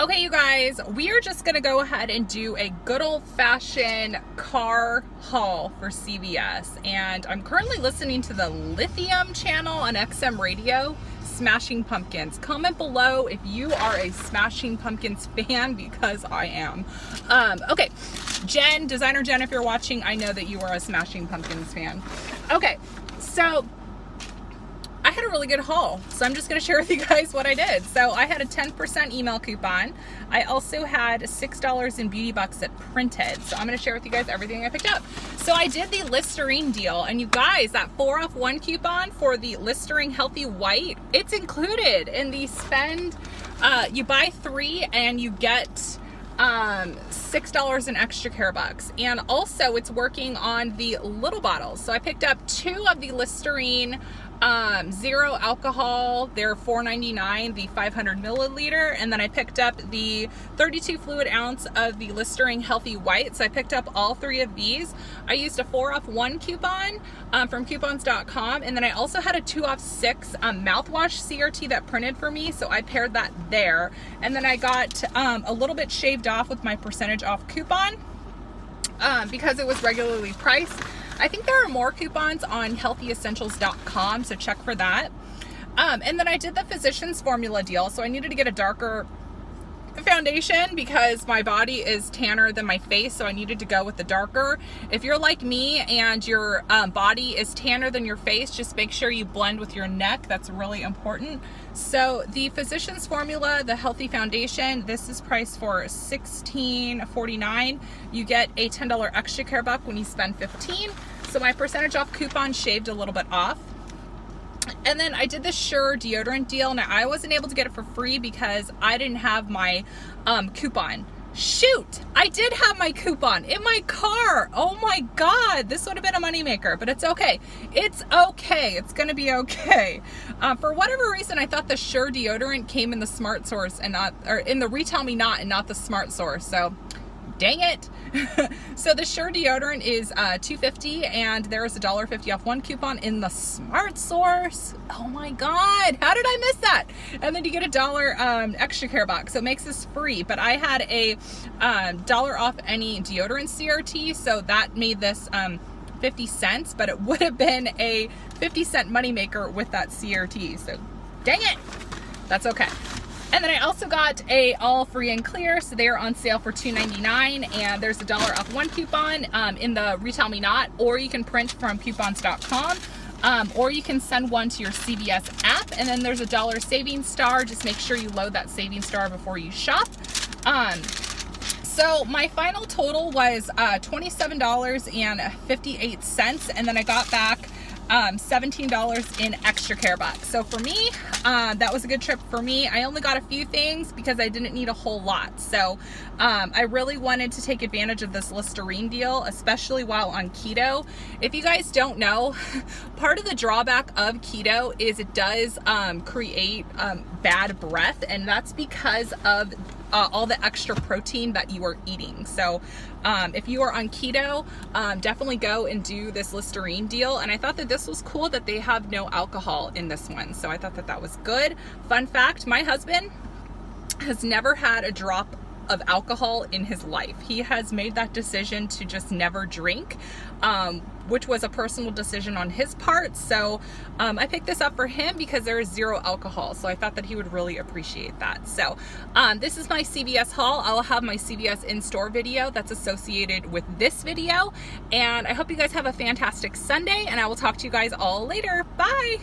Okay, you guys, we are just gonna go ahead and do a good old-fashioned car haul for CVS. And I'm currently listening to the Lithium channel on XM Radio, Smashing Pumpkins. Comment below if you are a Smashing Pumpkins fan, because I am. Okay, Jen, designer Jen, if you're watching, I know that you are a Smashing Pumpkins fan. Okay, so I had a really good haul, so I'm just going to share with you guys what I did. So I had a 10% email coupon. I also had $6 in beauty bucks that printed. So I'm going to share with you guys everything I picked up. So I did the Listerine deal, and you guys, that 4 off 1 coupon for the Listerine Healthy White, it's included in the spend. You buy 3 and you get $6 in extra care bucks. And also it's working on the little bottles. So I picked up 2 of the Listerine zero alcohol. They're $4.99, the 500 milliliter. And then I picked up the 32 fluid ounce of the Listerine Healthy White. So I picked up all 3 of these. I used a 4 off 1 coupon from coupons.com. And then I also had a 2 off 6 mouthwash CRT that printed for me. So I paired that there. And then I got a little bit shaved off with my percentage off coupon because it was regularly priced. I think there are more coupons on healthyessentials.com, so check for that. And then I did the Physicians Formula deal, so I needed to get a darker foundation because my body is tanner than my face, so I needed to go with the darker. If you're like me and your body is tanner than your face, just make sure you blend with your neck. That's really important. So the Physicians Formula, the Healthy Foundation, this is priced for $16.49. You get a $10 extra care buck when you spend $15. So my percentage off coupon shaved a little bit off. And then I did the Sure deodorant deal. Now I wasn't able to get it for free because I didn't have my coupon. Shoot, I did have my coupon in my car. Oh my God, this would have been a moneymaker, but it's okay. It's okay. It's gonna be okay. For whatever reason, I thought the Sure deodorant came in the Smart Source and not, or in the Retail Me Not and not the Smart Source. So dang it. So the Sure deodorant is $2.50 and there is a $1.50 off 1 coupon in the Smart Source. Oh my God, how did I miss that? And then you get a $1 extra care box, so it makes this free. But I had a $1 off any deodorant CRT, so that made this 50 cents, but it would have been a 50-cent moneymaker with that CRT. So dang it, that's okay. And then I also got a all free and clear, so they are on sale for $2.99, and there's a $1 off 1 coupon in the Retail Me Not, or you can print from coupons.com, or you can send one to your CVS app, and then there's a $1 savings star. Just make sure you load that savings star before you shop. So my final total was $27.58, and then I got back $17 in extra care bucks. So for me, that was a good trip for me. I only got a few things because I didn't need a whole lot. So I really wanted to take advantage of this Listerine deal, especially while on keto. If you guys don't know, part of the drawback of keto is it does create bad breath, and that's because of all the extra protein that you are eating. So if you are on keto, definitely go and do this Listerine deal. And I thought that this was cool that they have no alcohol in this one. So I thought that that was good. Fun fact, my husband has never had a drop of alcohol in his life. He has made that decision to just never drink, which was a personal decision on his part. So I picked this up for him because there is 0 alcohol. So I thought that he would really appreciate that. So this is my CVS haul. I'll have my CVS in-store video that's associated with this video. And I hope you guys have a fantastic Sunday, and I will talk to you guys all later. Bye.